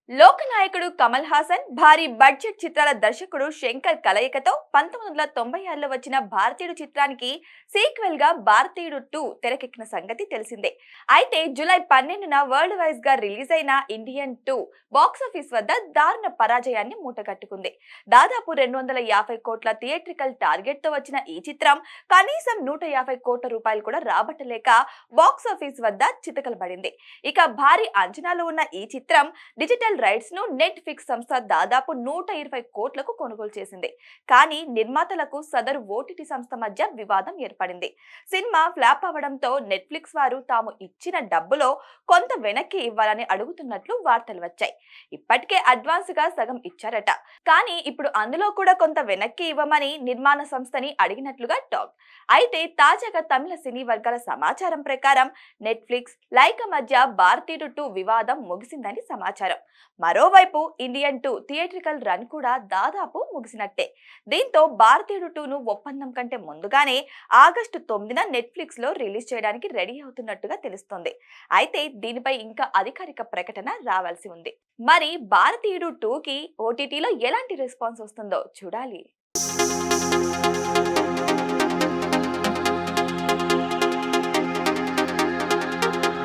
లోకనాయకుడు కమల్ హాసన్ భారీ బడ్జెట్ చిత్రాల దర్శకుడు శంకర్ కలయికతో 1996లో వచ్చిన భారతీయుడు చిత్రానికి సీక్వెల్ గా భారతీయుడు 2 తెరకెక్కిన సంగతి తెలిసిందే. అయితే జూలై 12న వరల్డ్ వైజ్ గా రిలీజ్ అయిన ఇండియన్ 2 బాక్సాఫీస్ వద్ద దారుణ పరాజయాన్ని మూటగట్టుకుంది. దాదాపు 250 కోట్ల థియేట్రికల్ టార్గెట్ తో వచ్చిన ఈ చిత్రం కనీసం 150 కోట్ల రూపాయలు కూడా రాబట్టలేక బాక్సాఫీస్ వద్ద చితకలబడింది. ఇక భారీ అంచనాలు ఉన్న ఈ చిత్రం డిజిటల్ రైట్స్ ను నెట్ఫ్లిక్స్ సంస్థ దాదాపు 120 కోట్లకు కొనుగోలు చేసింది. కానీ నిర్మాతలకు సదరు ఓటీటీ సంస్థ మధ్య వివాదం ఏర్పడింది. సినిమా ఫ్లాప్ అవడంతో నెట్ఫ్లిక్స్ వారు తాము ఇచ్చిన డబ్బులో కొంత వెనక్కి ఇవ్వాలని అడుగుతున్నట్లు వార్తలు వచ్చాయి. ఇప్పటికే అడ్వాన్స్ గా సగం ఇచ్చారట. కానీ ఇప్పుడు అందులో కూడా కొంత వెనక్కి ఇవ్వమని నిర్మాణ సంస్థని అడిగినట్లుగా టాక్. అయితే తాజాగా తమిళ సినీ వర్గాల సమాచారం ప్రకారం నెట్ఫ్లిక్స్ లైకా మధ్య భారతీయుడు 2 వివాదం ముగిసిందని సమాచారం. మరోవైపు ఇండియన్ 2 థియేట్రికల్ రన్ కూడా దాదాపు ముగిసినట్టే. దీంతో భారతీయుడు 2ను ఒప్పందం కంటే ముందుగానే ఆగస్టు 9న నెట్ఫ్లిక్స్ లో రిలీజ్ చేయడానికి రెడీ అవుతున్నట్టుగా తెలుస్తోంది. అయితే దీనిపై ఇంకా అధికారిక ప్రకటన రావాల్సి ఉంది. మరి భారతీయుడు 2కి ఓటీటీలో ఎలాంటి రెస్పాన్స్ వస్తుందో చూడాలి.